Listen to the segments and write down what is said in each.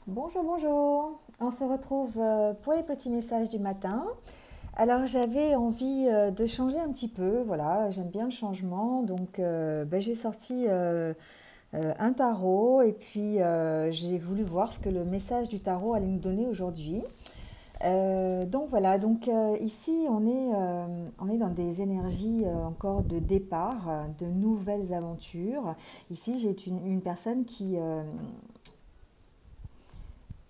Bonjour, bonjour. On se retrouve pour les petits messages du matin. Alors j'avais envie de changer un petit peu, voilà, j'aime bien le changement, donc j'ai sorti un tarot et puis j'ai voulu voir ce que le message du tarot allait nous donner aujourd'hui. Donc voilà, donc ici on est dans des énergies encore de départ, de nouvelles aventures. Ici j'ai une personne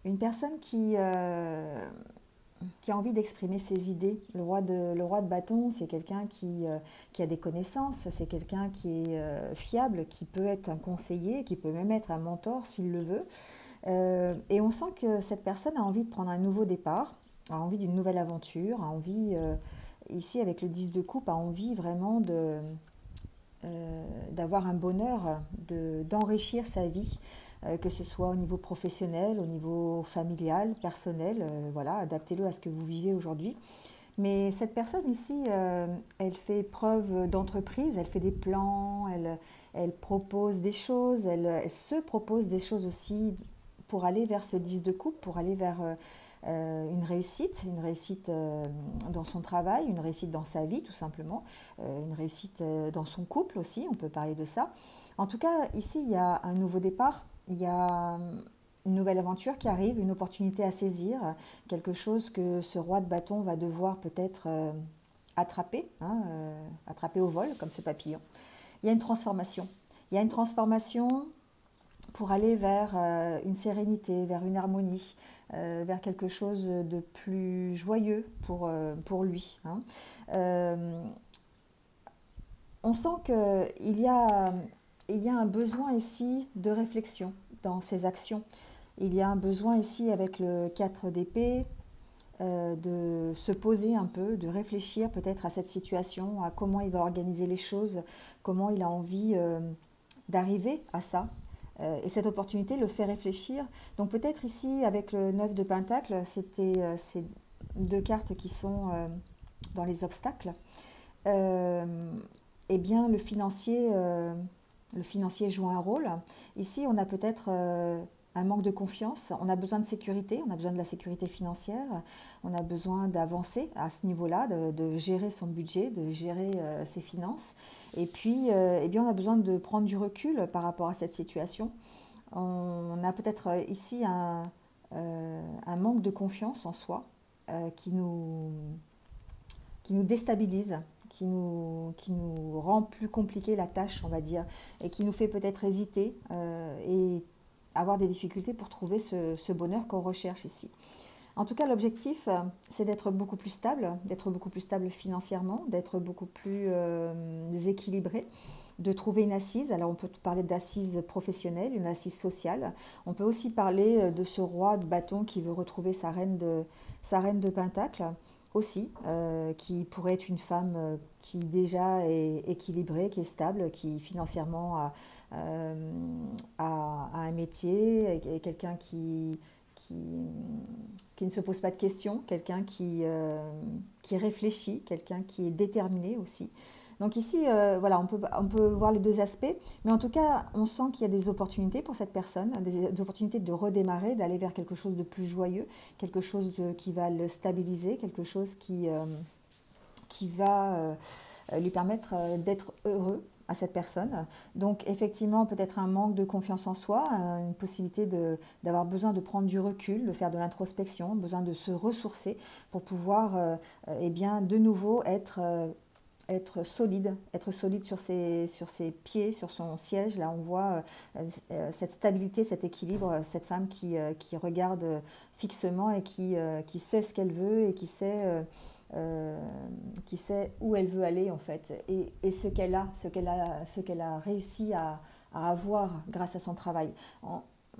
une personne qui a envie d'exprimer ses idées. Le roi de bâton, c'est quelqu'un qui a des connaissances, c'est quelqu'un qui est fiable, qui peut être un conseiller, qui peut même être un mentor s'il le veut. Et on sent que cette personne a envie de prendre un nouveau départ, a envie d'une nouvelle aventure, a envie, ici avec le 10 de coupe, a envie vraiment d'avoir un bonheur, d'enrichir sa vie, que ce soit au niveau professionnel, au niveau familial, personnel, voilà, adaptez-le à ce que vous vivez aujourd'hui. Mais cette personne ici, elle fait preuve d'entreprise, elle fait des plans, elle propose des choses, elle se propose des choses aussi pour aller vers ce 10 de coupe, pour aller vers une réussite dans son travail, une réussite dans sa vie tout simplement, une réussite dans son couple aussi, on peut parler de ça. En tout cas, ici, il y a un nouveau départ, il y a une nouvelle aventure qui arrive, une opportunité à saisir, quelque chose que ce roi de bâton va devoir peut-être attraper, hein, attraper au vol comme ce papillon. Il y a une transformation. Il y a une transformation pour aller vers une sérénité, vers une harmonie, vers quelque chose de plus joyeux pour lui, hein. Euh, on sent il y a un besoin ici de réflexion dans ses actions. Il y a un besoin ici avec le 4 d'épée de se poser un peu, de réfléchir peut-être à cette situation, à comment il va organiser les choses, comment il a envie d'arriver à ça. Et cette opportunité le fait réfléchir. Donc peut-être ici, avec le 9 de Pentacle, c'était ces deux cartes qui sont dans les obstacles. Euh, eh bien, le financier joue un rôle. Ici, on a peut-être un manque de confiance, on a besoin de sécurité, on a besoin de la sécurité financière, on a besoin d'avancer à ce niveau-là, de gérer son budget, de gérer ses finances. Et puis, eh bien, on a besoin de prendre du recul par rapport à cette situation. On a peut-être ici un manque de confiance en soi euh, qui nous, qui nous déstabilise, qui nous rend plus compliqué la tâche, on va dire, et qui nous fait peut-être hésiter et avoir des difficultés pour trouver ce bonheur qu'on recherche ici. En tout cas, l'objectif, c'est d'être beaucoup plus stable financièrement, d'être beaucoup plus équilibré, de trouver une assise. Alors, on peut parler d'assise professionnelle, une assise sociale. On peut aussi parler de ce roi de bâton qui veut retrouver sa reine de pentacle aussi, qui pourrait être une femme qui déjà est équilibrée, qui est stable, qui financièrement a un métier, et quelqu'un qui, qui ne se pose pas de questions, quelqu'un qui réfléchit, quelqu'un qui est déterminé aussi. Donc ici, voilà, on peut voir les deux aspects, mais en tout cas, on sent qu'il y a des opportunités pour cette personne, des opportunités de redémarrer, d'aller vers quelque chose de plus joyeux, quelque chose qui va le stabiliser, quelque chose qui va lui permettre d'être heureux à cette personne. Donc effectivement, peut-être un manque de confiance en soi, une possibilité d'avoir besoin de prendre du recul, de faire de l'introspection, besoin de se ressourcer pour pouvoir eh bien, de nouveau être solide sur ses pieds, sur son siège. Là, on voit cette stabilité, cet équilibre, cette femme qui regarde fixement et qui sait ce qu'elle veut et euh, qui sait où elle veut aller en fait et ce qu'elle a réussi à avoir grâce à son travail.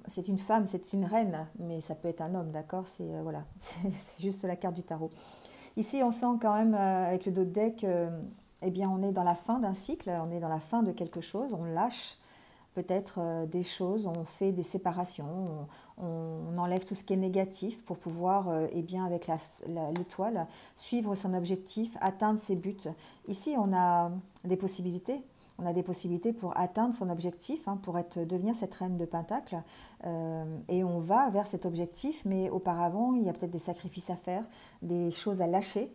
C'est une femme, c'est une reine, mais ça peut être un homme, d'accord. C'est voilà, c'est juste la carte du tarot. Ici, on sent quand même avec le dos de deck, eh bien, on est dans la fin d'un cycle, on est dans la fin de quelque chose, on lâche peut-être des choses, on fait des séparations, on enlève tout ce qui est négatif pour pouvoir, eh bien, avec l'étoile, suivre son objectif, atteindre ses buts. Ici, on a des possibilités. On a des possibilités pour atteindre son objectif, hein, pour devenir cette reine de Pentacle. Et on va vers cet objectif, mais auparavant, il y a peut-être des sacrifices à faire, des choses à lâcher,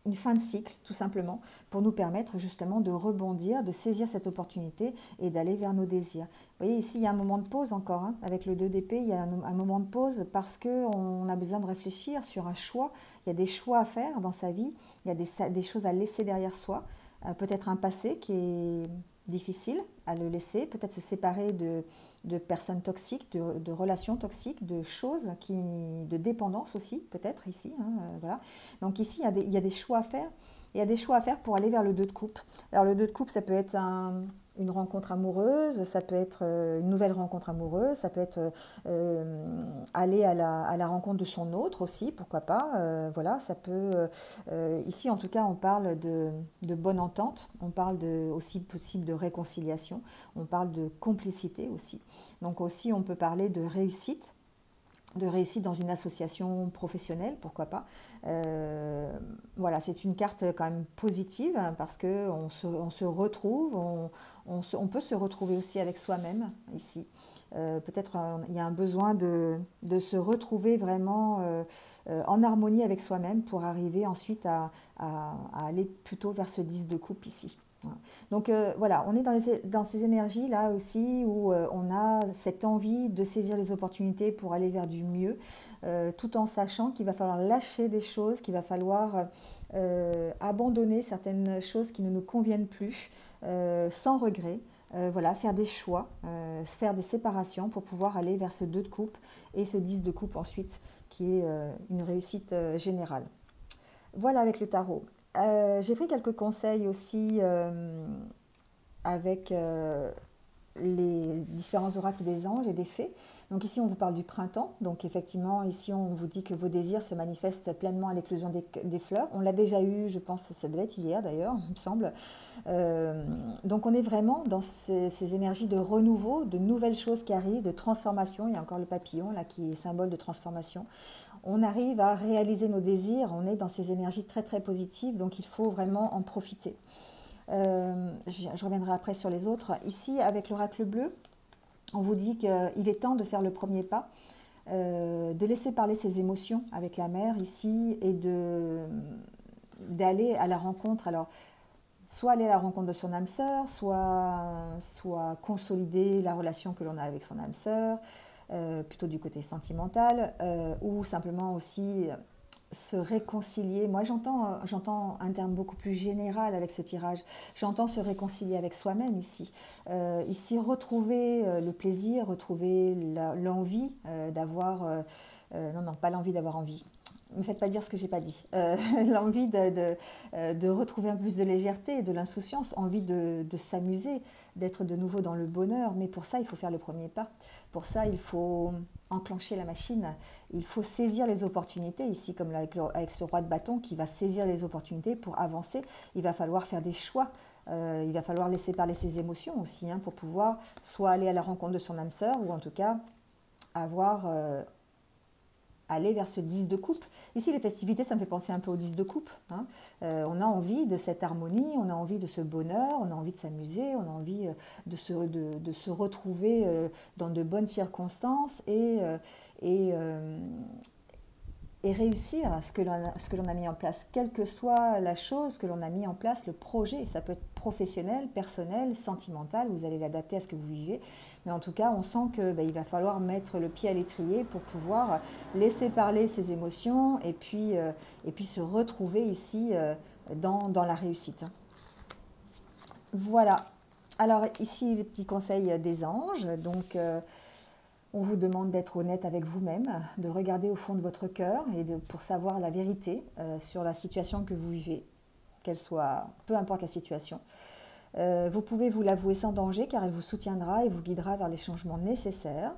une fin de cycle, tout simplement, pour nous permettre justement de rebondir, de saisir cette opportunité et d'aller vers nos désirs. Vous voyez, ici, il y a un moment de pause encore, hein, avec le 2 d'épée, il y a un moment de pause parce qu'on a besoin de réfléchir sur un choix. Il y a des choix à faire dans sa vie, il y a des choses à laisser derrière soi, peut-être un passé qui est difficile à le laisser, peut-être se séparer de personnes toxiques, de relations toxiques, de choses, de dépendance aussi, peut-être ici. Hein, voilà. Donc ici, il y a des choix à faire. Il y a des choix à faire pour aller vers le 2 de coupe. Alors le 2 de coupe, ça peut être une rencontre amoureuse, ça peut être une nouvelle rencontre amoureuse, ça peut être aller à la rencontre de son autre aussi, pourquoi pas. Voilà, ça peut... ici, en tout cas, on parle de bonne entente, on parle aussi possible de réconciliation, on parle de complicité aussi. Donc aussi, on peut parler de réussite dans une association professionnelle, pourquoi pas. Voilà, c'est une carte quand même positive parce qu'on se retrouve, on peut se retrouver aussi avec soi-même ici. Peut-être il y a un besoin de se retrouver vraiment en harmonie avec soi-même pour arriver ensuite à aller plutôt vers ce 10 de coupe ici. Donc voilà, on est dans ces énergies là aussi où on a cette envie de saisir les opportunités pour aller vers du mieux, tout en sachant qu'il va falloir lâcher des choses, qu'il va falloir abandonner certaines choses qui ne nous conviennent plus, sans regret. Voilà, faire des choix, faire des séparations pour pouvoir aller vers ce 2 de coupe et ce 10 de coupe ensuite, qui est une réussite générale. Voilà avec le tarot. J'ai pris quelques conseils aussi avec les différents oracles des anges et des fées. Donc ici, on vous parle du printemps. Donc effectivement, ici, on vous dit que vos désirs se manifestent pleinement à l'éclosion des fleurs. On l'a déjà eu, je pense, ça devait être hier d'ailleurs, il me semble. Donc on est vraiment dans ces énergies de renouveau, de nouvelles choses qui arrivent, de transformation. Il y a encore le papillon là qui est symbole de transformation. On arrive à réaliser nos désirs, on est dans ces énergies très très positives, donc il faut vraiment en profiter. Je reviendrai après sur les autres. Ici, avec l'oracle bleu, on vous dit qu'il est temps de faire le premier pas, de laisser parler ses émotions avec la mère ici et d'aller à la rencontre. Alors, soit aller à la rencontre de son âme sœur, soit consolider la relation que l'on a avec son âme sœur, plutôt du côté sentimental, ou simplement aussi se réconcilier. Moi, j'entends un terme beaucoup plus général avec ce tirage. J'entends se réconcilier avec soi-même ici. Ici, retrouver le plaisir, retrouver l'envie d'avoir... non, pas l'envie d'avoir envie. Ne me faites pas dire ce que j'ai pas dit. L'envie de retrouver un peu plus de légèreté, de l'insouciance, envie de s'amuser, d'être de nouveau dans le bonheur. Mais pour ça, il faut faire le premier pas. Pour ça, il faut enclencher la machine. Il faut saisir les opportunités, ici comme avec ce roi de bâton qui va saisir les opportunités pour avancer. Il va falloir faire des choix. Il va falloir laisser parler ses émotions aussi, hein, pour pouvoir soit aller à la rencontre de son âme sœur ou en tout cas aller vers ce 10 de coupe. Ici, les festivités, ça me fait penser un peu au 10 de coupe. Hein. On a envie de cette harmonie, on a envie de ce bonheur, on a envie de s'amuser, on a envie de se retrouver dans de bonnes circonstances et réussir ce que l'on a mis en place, quelle que soit la chose que l'on a mis en place, le projet. Ça peut être professionnel, personnel, sentimental, vous allez l'adapter à ce que vous vivez. Mais en tout cas, on sent qu'il va falloir mettre le pied à l'étrier pour pouvoir laisser parler ses émotions et puis se retrouver ici dans la réussite. Voilà. Alors ici, les petits conseils des anges. Donc, on vous demande d'être honnête avec vous-même, de regarder au fond de votre cœur et pour savoir la vérité sur la situation que vous vivez, qu'elle soit, peu importe la situation. Vous pouvez vous l'avouer sans danger car elle vous soutiendra et vous guidera vers les changements nécessaires.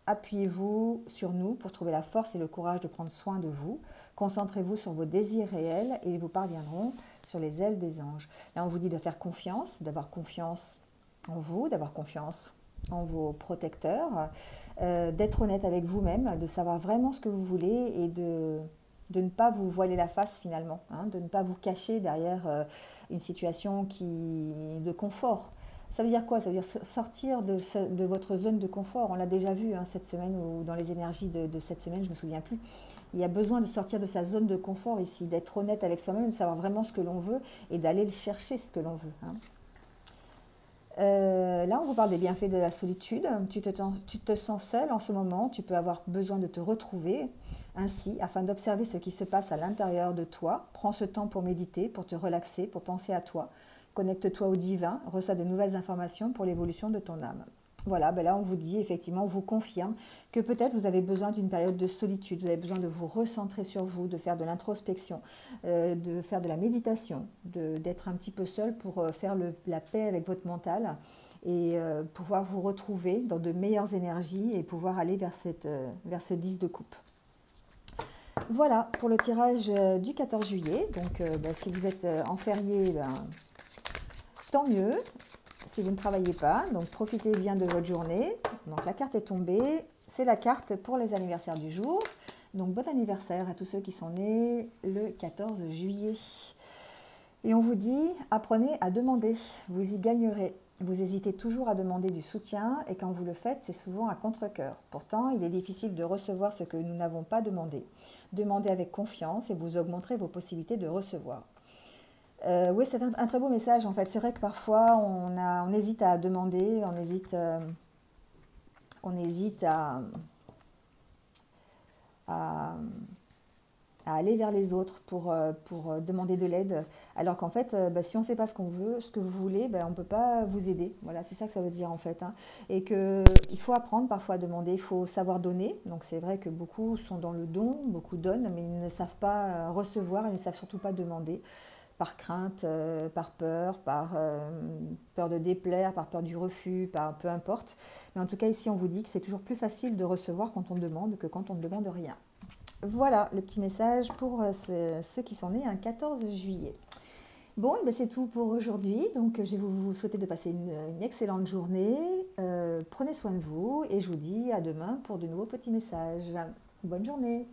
Appuyez-vous sur nous pour trouver la force et le courage de prendre soin de vous. Concentrez-vous sur vos désirs réels et ils vous parviendront sur les ailes des anges. Là, on vous dit de faire confiance, d'avoir confiance en vous, d'avoir confiance en vos protecteurs, d'être honnête avec vous-même, de savoir vraiment ce que vous voulez et de ne pas vous voiler la face finalement, hein, de ne pas vous cacher derrière une situation de confort. Ça veut dire quoi? Ça veut dire sortir de votre zone de confort. On l'a déjà vu hein, cette semaine ou dans les énergies de cette semaine, je ne me souviens plus. Il y a besoin de sortir de sa zone de confort ici, d'être honnête avec soi-même, de savoir vraiment ce que l'on veut et d'aller le chercher ce que l'on veut. Hein. Là, on vous parle des bienfaits de la solitude. Tu te sens seul en ce moment, tu peux avoir besoin de te retrouver. Ainsi, afin d'observer ce qui se passe à l'intérieur de toi, prends ce temps pour méditer, pour te relaxer, pour penser à toi. Connecte-toi au divin, reçois de nouvelles informations pour l'évolution de ton âme. Voilà, ben là on vous dit effectivement, on vous confirme que peut-être vous avez besoin d'une période de solitude, vous avez besoin de vous recentrer sur vous, de faire de l'introspection, de faire de la méditation, d'être un petit peu seul pour faire la paix avec votre mental et pouvoir vous retrouver dans de meilleures énergies et pouvoir aller vers ce 10 de coupe. Voilà pour le tirage du 14 juillet. Donc ben, si vous êtes en férié, ben, tant mieux. Si vous ne travaillez pas, donc profitez bien de votre journée. Donc la carte est tombée, c'est la carte pour les anniversaires du jour. Donc bon anniversaire à tous ceux qui sont nés le 14 juillet. Et on vous dit, apprenez à demander, vous y gagnerez. Vous hésitez toujours à demander du soutien et quand vous le faites, c'est souvent à contre-cœur. Pourtant, il est difficile de recevoir ce que nous n'avons pas demandé. Demandez avec confiance et vous augmenterez vos possibilités de recevoir. Oui, c'est un très beau message en fait. C'est vrai que parfois on hésite à demander, on hésite à, à aller vers les autres pour demander de l'aide. Alors qu'en fait, bah, si on ne sait pas ce qu'on veut, ce que vous voulez, bah, on ne peut pas vous aider. Voilà, c'est ça que ça veut dire en fait. Hein. Et qu'il faut apprendre parfois à demander, il faut savoir donner. Donc c'est vrai que beaucoup sont dans le don, beaucoup donnent, mais ils ne savent pas recevoir, ils ne savent surtout pas demander. Par crainte, par peur de déplaire, par peur du refus, peu importe. Mais en tout cas, ici, on vous dit que c'est toujours plus facile de recevoir quand on demande que quand on ne demande rien. Voilà le petit message pour ceux qui sont nés un 14 juillet. Bon, ben c'est tout pour aujourd'hui. Donc, je vais vous souhaiter de passer une excellente journée. Prenez soin de vous et je vous dis à demain pour de nouveaux petits messages. Bonne journée!